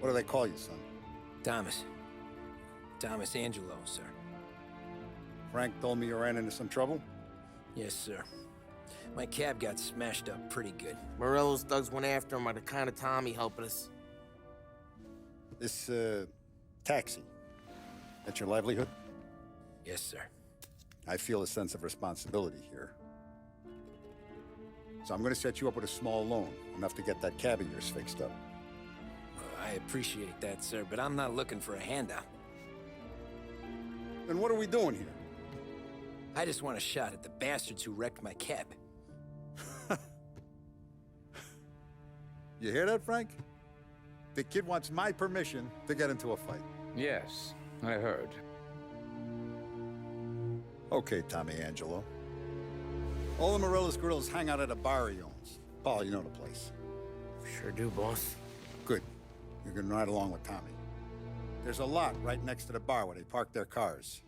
What do they call you, son? Thomas. Thomas Angelo, sir. Frank told me you ran into some trouble? Yes, sir. My cab got smashed up pretty good. Morello's thugs went after him by the kind of Tommy helping us. This, taxi. That's your livelihood? Yes, sir. I feel a sense of responsibility here. So I'm gonna set you up with a small loan, enough to get that cab of yours fixed up. I appreciate that, sir, but I'm not looking for a handout. Then what are we doing here? I just want a shot at the bastards who wrecked my cab. You hear that, Frank? The kid wants my permission to get into a fight. Yes, I heard. Okay, Tommy Angelo. All the Morello's girls hang out at a bar he owns. Paul, you know the place. Sure do, boss. Good. You're gonna ride along with Tommy. There's a lot right next to the bar where they park their cars.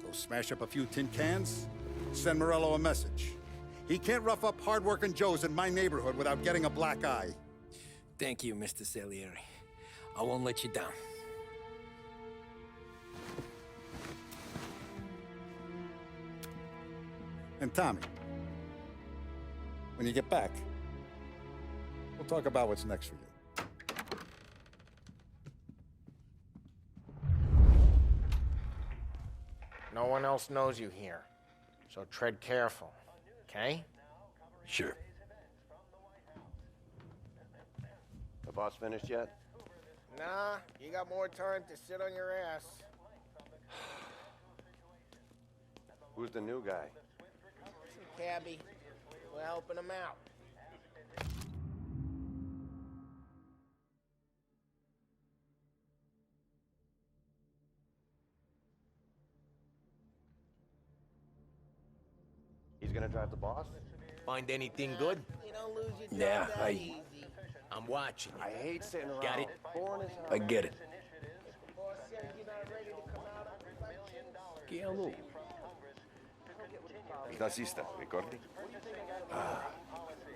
Go smash up a few tin cans, send Morello a message. He can't rough up hard-working Joes in my neighborhood without getting a black eye. Thank you, Mr. Salieri. I won't let you down. And Tommy, when you get back, we'll talk about what's next for you. No one else knows you here, so tread careful, okay? Sure. The boss finished yet? Nah, you got more time to sit on your ass. Who's the new guy? Some cabbie. We're helping him out. He's gonna drive the boss? Find anything good? You don't lose your job Yeah, that easy. I'm watching. I hate sitting around. Got it? Boring as hell. I get it. Boss said you're not ready to come out of the fight. Que hello. Il tassista, ricordi?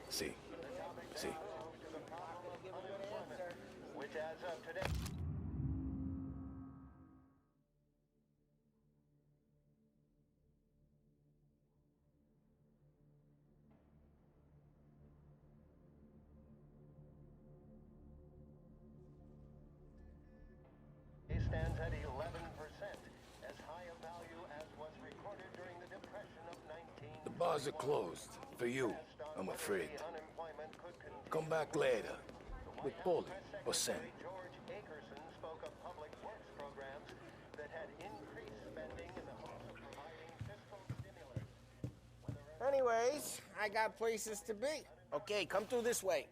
See. See. Stands at 11%, as high a value as was recorded during the Depression of 19... The bars are closed. For you, I'm afraid. Come back later. With Paulie or Sam. George Akerson spoke of public works programs that had increased spending in the hopes of providing fiscal stimulus. Anyways, I got places to be. Okay, come through this way.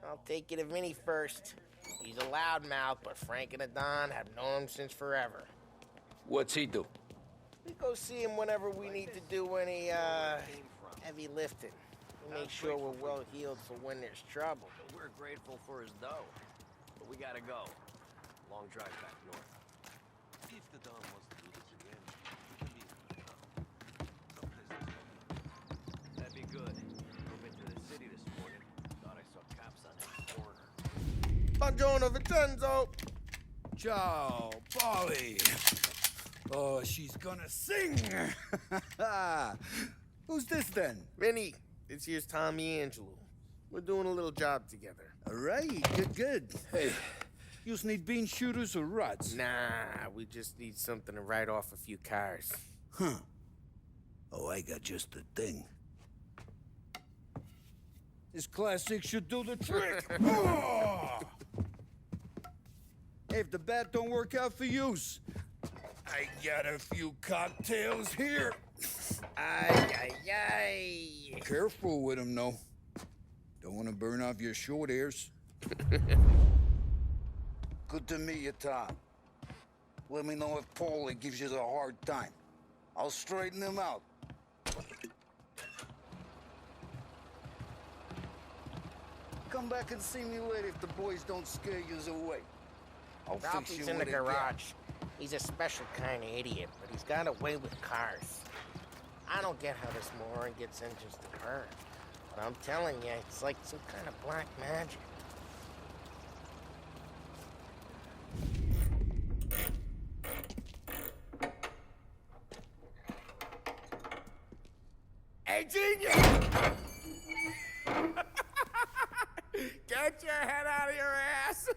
I'll take you to Vinny first. He's a loudmouth, but Frank and the Don have known him since forever. What's he do? We go see him whenever we need to do any, heavy lifting. We make sure we're well-heeled for when there's trouble. We're grateful for his dough, but we gotta go. Long drive back north. If the Don wants to do this again, we can meet someplace. That'd be good. Drove into the city this morning. Thought I saw cops on that corner. Buongiorno, Vincenzo! Ciao, Polly. Oh, she's gonna sing. Who's this then? Vinny, this here's Tommy Angelo. We're doing a little job together. All right, good. Hey, you need bean shooters or rods? Nah, we just need something to write off a few cars. Huh. Oh, I got just the thing. This classic should do the trick. Oh! Hey, if the bat don't work out for use, I got a few cocktails here. Ay. Careful with them, though. Don't want to burn off your short hairs. Good to meet you, Tom. Let me know if Paulie gives you the hard time. I'll straighten him out. Come back and see me later if the boys don't scare you away. I'll fix Ralphie's you in the with a garage. He's a special kind of idiot, but he's got a way with cars. I don't get how this moron gets engines to burn. But I'm telling you, it's like some kind of black magic. genius! Get your head out of your ass!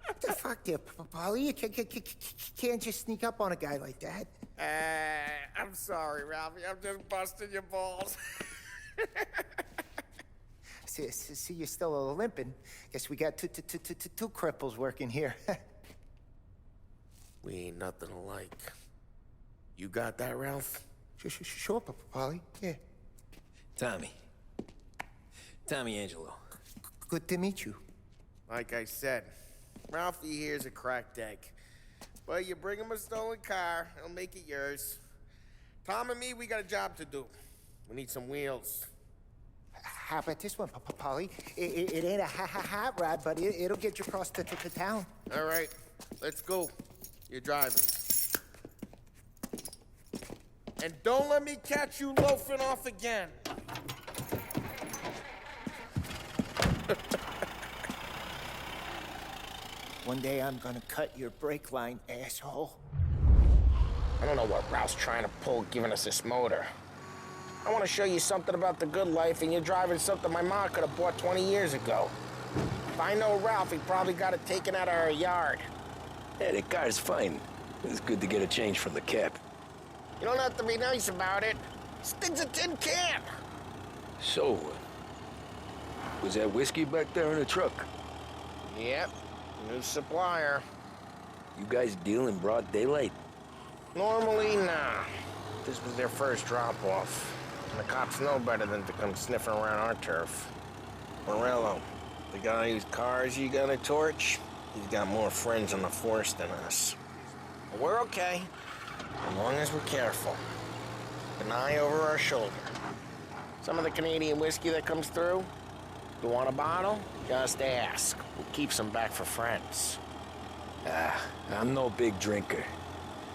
What the fuck there, Polly? You can't just sneak up on a guy like that. I'm sorry, Ralphie. I'm just busting your balls. See, you're still limping. Guess we got two cripples working here. We ain't nothing alike. You got that, Ralph? Sure, Polly. Yeah. Tommy. Tommy Angelo. Good to meet you. Like I said, Ralphie here's a cracked egg. But you bring him a stolen car, he'll make it yours. Tom and me, we got a job to do. We need some wheels. How about this one, Polly? It ain't a hot rod, but it'll get you across to town. All right, let's go. You're driving. And don't let me catch you loafing off again. One day I'm gonna cut your brake line, asshole. I don't know what Ralph's trying to pull giving us this motor. I want to show you something about the good life, and you're driving something my mom could have bought 20 years ago. If I know Ralph, he probably got it taken out of our yard. Yeah, the car's fine. It's good to get a change from the cab. You don't have to be nice about it. This thing's a tin can. So, was that whiskey back there in the truck? Yep, new supplier. You guys deal in broad daylight? Normally, nah. This was their first drop-off. And the cops know better than to come sniffing around our turf. Morello, the guy whose cars you got a torch, he's got more friends on the force than us. But we're okay, as long as we're careful. An eye over our shoulder. Some of the Canadian whiskey that comes through, you want a bottle? Just ask. We'll keep some back for friends. I'm no big drinker.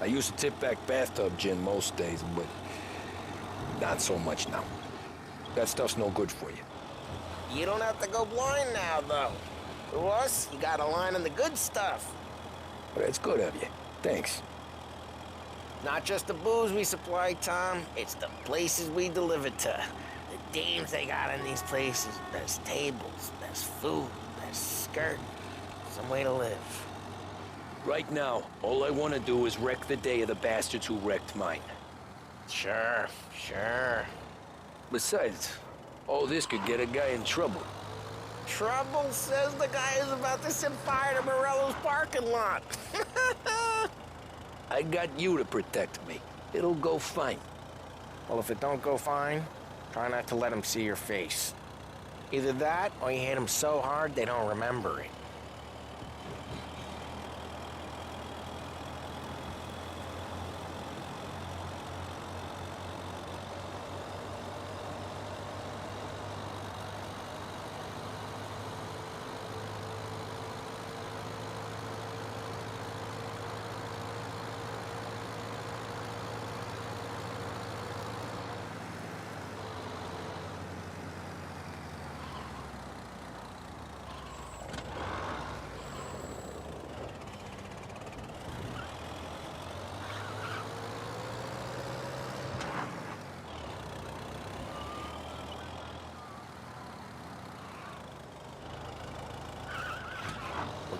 I used to tip back bathtub gin most days, but not so much now. That stuff's no good for you. You don't have to go blind now, though. To us, you got a line on the good stuff. But it's good of you. Thanks. Not just the booze we supply, Tom. It's the places we deliver to. The dames they got in these places. There's tables, there's food, there's skirt. Some way to live. Right now, all I want to do is wreck the day of the bastards who wrecked mine. Sure. Besides, all this could get a guy in trouble. Trouble, says the guy who's about to set fire to Morello's parking lot. I got you to protect me. It'll go fine. Well, if it don't go fine, try not to let him see your face. Either that, or you hit him so hard they don't remember it.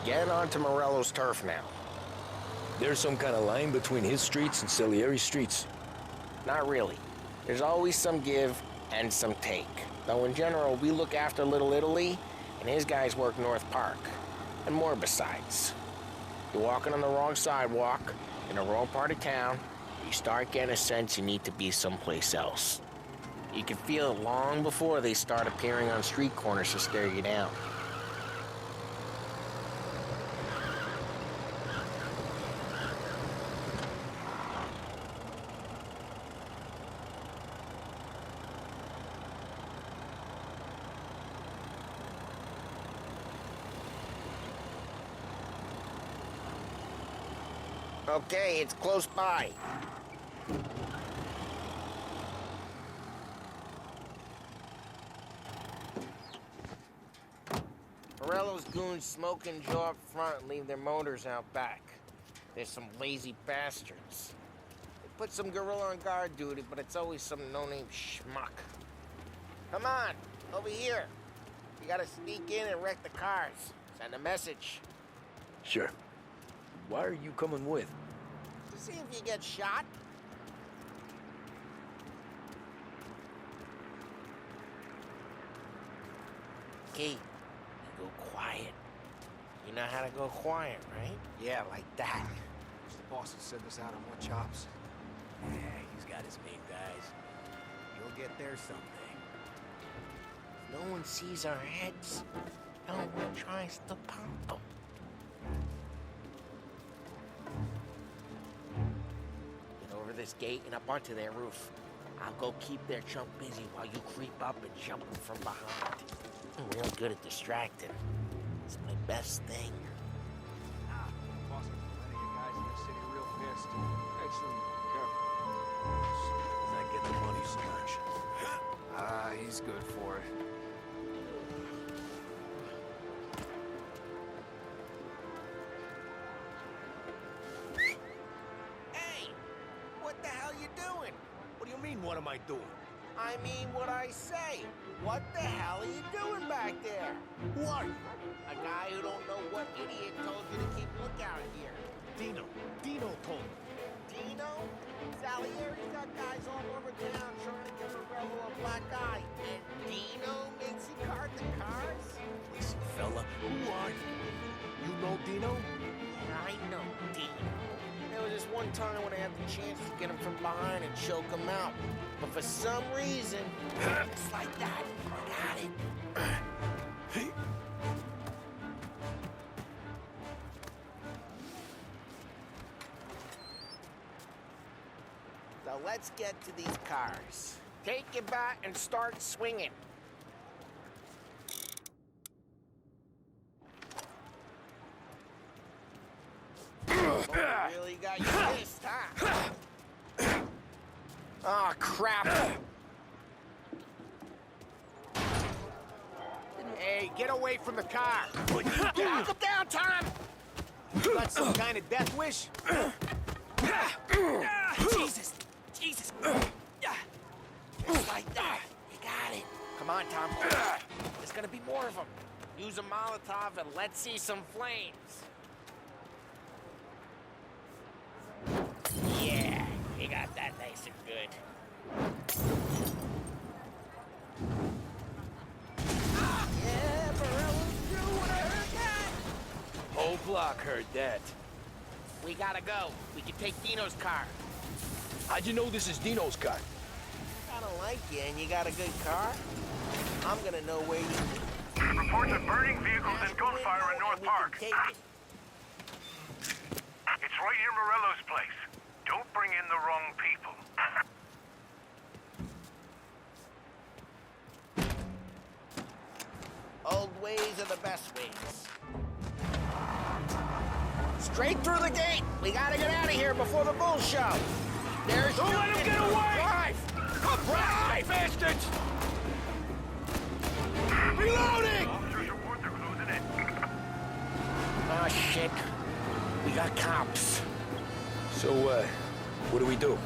Get onto Morello's turf now. There's some kind of line between his streets and Salieri's streets. Not really. There's always some give and some take. Though in general, we look after Little Italy, and his guys work North Park. And more besides. You're walking on the wrong sidewalk, in the wrong part of town, you start getting a sense you need to be someplace else. You can feel it long before they start appearing on street corners to stare you down. Okay, it's close by. Morello's goons smoke and jaw up front and leave their motors out back. There's some lazy bastards. They put some gorilla on guard duty, but it's always some no-name schmuck. Come on, over here. You gotta sneak in and wreck the cars. Send a message. Sure. Why are you coming with? To see if you get shot. Okay, you go quiet. You know how to go quiet, right? Yeah, like that. The boss will send us out on more chops. Yeah, he's got his main guys. You'll get there someday. No one sees our heads. No one tries to pump them. Get over this gate and up onto their roof. I'll go keep their chump busy while you creep up and jump them from behind. I'm real good at distracting. It's my best thing. Boss, plenty of guys in this city real pissed. Actually, careful. Does that get the money so much? He's good for it. Hey! What the hell you doing? What do you mean, what am I doing? I mean what I say. What the hell are you doing back there? Who are you? A guy who don't know what idiot told you to keep lookout here. Dino. Dino told me. Dino? Salieri's got guys all over town trying to give Morello a black eye. And Dino makes you cart the cars? Listen, fella, who are you? You know Dino? Yeah, I know Dino. There was this one time when I had the chance to get him from behind and choke him out. But for some reason, it's like that. I got it. So let's get to these cars. Take your bat and start swinging. Really got you pissed, huh? Oh, crap. Hey, get away from the car! Knock him down, Tom! You got some kind of death wish? Jesus! Jesus! Just like that. You got it. Come on, Tom. There's gonna be more of them. Use a Molotov and let's see some flames. Yeah, you got that nice and good. Yeah, Morello's through when I heard that. Whole block heard that. We gotta go. We can take Dino's car. How'd you know this is Dino's car? I don't like you and you got a good car. I'm gonna know where you Reports of burning vehicles and gunfire in North Park. Take it. It's right near Morello's place. Don't bring in the wrong people. Old ways are the best ways. Straight through the gate. We gotta get out of here before the bull show. There's Don't let him get away! Drive! Drive, bastards! Reloading! Officers report they're closing in. Oh, shit. We got cops. So, what do we do?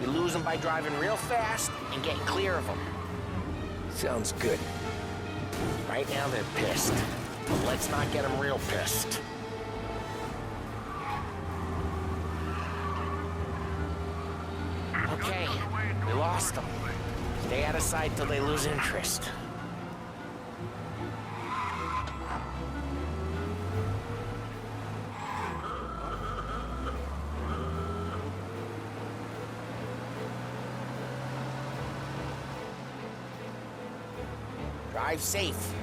You lose them by driving real fast and getting clear of them. Sounds good. Right now they're pissed. But let's not get them real pissed. Okay, we lost them. Stay out of sight till they lose interest. Drive safe.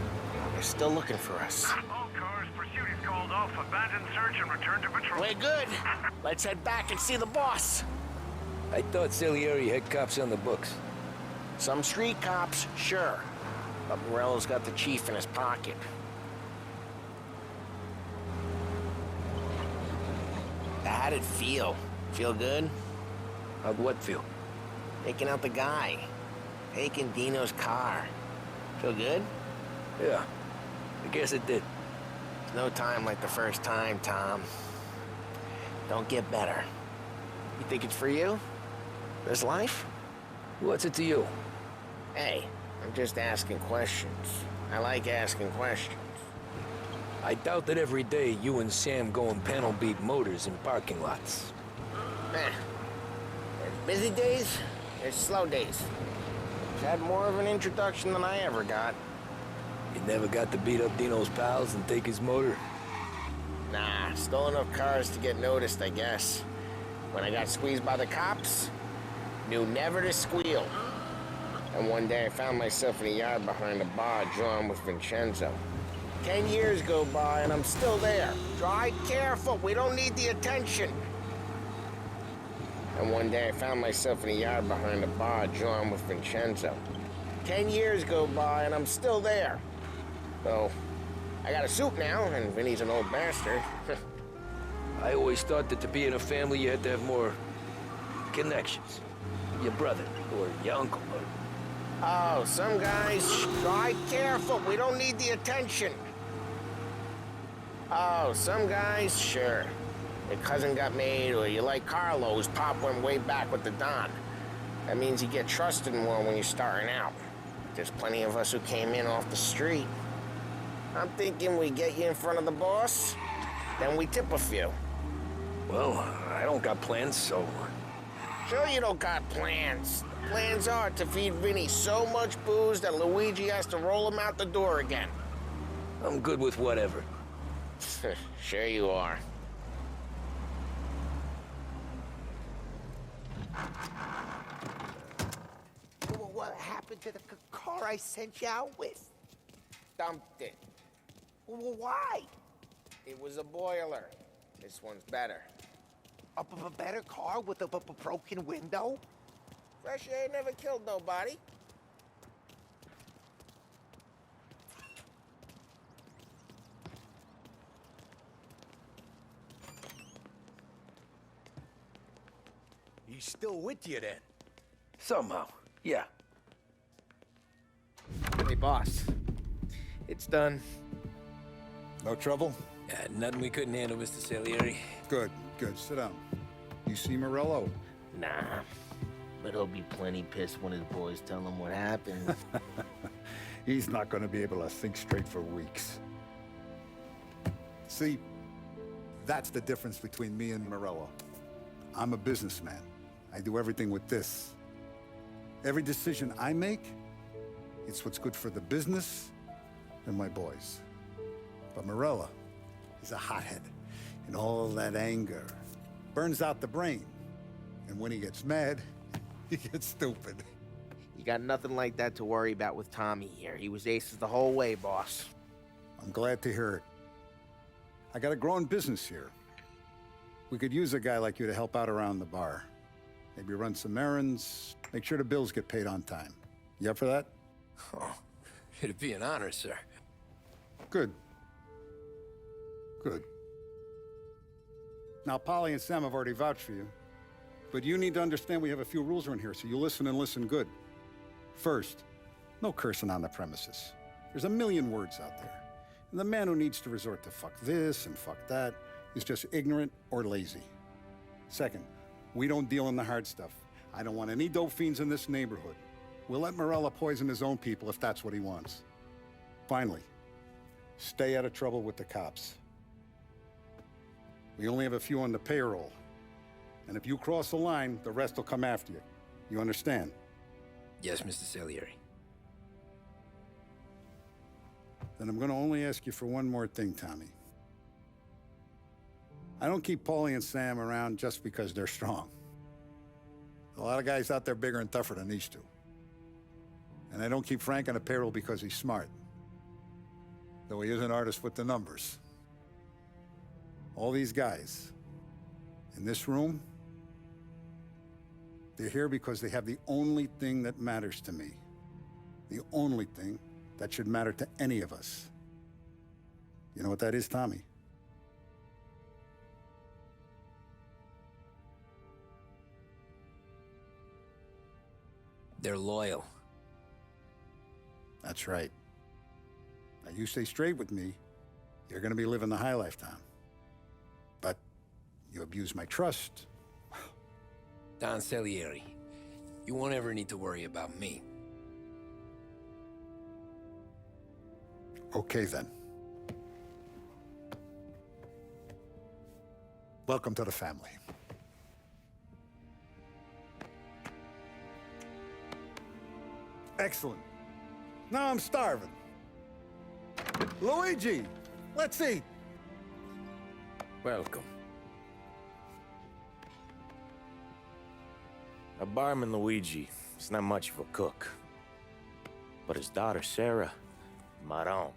They're still looking for us. All cars, pursuit is called off. Abandon search and return to patrol. We're good. Let's head back and see the boss. I thought Salieri had cops on the books. Some street cops, sure. But Morello's got the chief in his pocket. How'd it feel? Feel good? How'd what feel? Taking out the guy. Taking Dino's car. Feel good? Yeah, I guess it did. There's no time like the first time, Tom. Don't get better. You think it's for you? This life? What's it to you? Hey, I'm just asking questions. I like asking questions. I doubt that every day you and Sam go and panel beat motors in parking lots. There's busy days, there's slow days. He's had more of an introduction than I ever got. You never got to beat up Dino's pals and take his motor? Nah, stole enough cars to get noticed, I guess. When I got squeezed by the cops, knew never to squeal. And one day I found myself in a yard behind a bar drawn with Vincenzo. 10 years go by and I'm still there. Drive careful, we don't need the attention. And one day I found myself in a yard behind a bar drawn with Vincenzo. 10 years go by and I'm still there. So, I got a suit now, and Vinny's an old bastard. I always thought that to be in a family you had to have more connections. Your brother, or your uncle, or... Oh, some guys, drive careful, we don't need the attention. Oh, some guys, sure. Your cousin got made, or you like Carlo, whose pop went way back with the Don. That means you get trusted more when you're starting out. There's plenty of us who came in off the street. I'm thinking we get you in front of the boss, then we tip a few. Well, I don't got plans, so... Sure you don't got plans. The plans are to feed Vinny so much booze that Luigi has to roll him out the door again. I'm good with whatever. Sure you are. What happened to the car I sent you out with? Dumped it. Why? It was a boiler. This one's better. A better car with a broken window? Fresh air never killed nobody. He's still with you then? Somehow, yeah. Hey, boss. It's done. No trouble? Yeah, nothing we couldn't handle, Mr. Salieri. Good, good. Sit down. You see Morello? Nah. But he'll be plenty pissed when his boys tell him what happened. He's not going to be able to think straight for weeks. See, that's the difference between me and Morello. I'm a businessman. I do everything with this. Every decision I make, it's what's good for the business and my boys. But Morello, he's a hothead. And all that anger burns out the brain. And when he gets mad, he gets stupid. You got nothing like that to worry about with Tommy here. He was aces the whole way, boss. I'm glad to hear it. I got a growing business here. We could use a guy like you to help out around the bar. Maybe run some errands, make sure the bills get paid on time. You up for that? Oh, it'd be an honor, sir. Good. Good. Now, Polly and Sam have already vouched for you. But you need to understand we have a few rules around here, so you listen and listen good. First, no cursing on the premises. There's a million words out there. And the man who needs to resort to fuck this and fuck that is just ignorant or lazy. Second, we don't deal in the hard stuff. I don't want any dope fiends in this neighborhood. We'll let Morella poison his own people if that's what he wants. Finally, stay out of trouble with the cops. We only have a few on the payroll. And if you cross the line, the rest will come after you. You understand? Yes, Mr. Salieri. Then I'm going to only ask you for one more thing, Tommy. I don't keep Paulie and Sam around just because they're strong. A lot of guys out there bigger and tougher than these two. And I don't keep Frank on the payroll because he's smart. Though he is an artist with the numbers. All these guys in this room, they're here because they have the only thing that matters to me. The only thing that should matter to any of us. You know what that is, Tommy? They're loyal. That's right. Now, you stay straight with me, you're gonna be living the high life, Tom. But you abuse my trust, Don Salieri. You won't ever need to worry about me. Okay, then. Welcome to the family. Excellent. Now I'm starving. Luigi, let's eat. Welcome. Our barman Luigi is not much of a cook. But his daughter Sarah, Maron,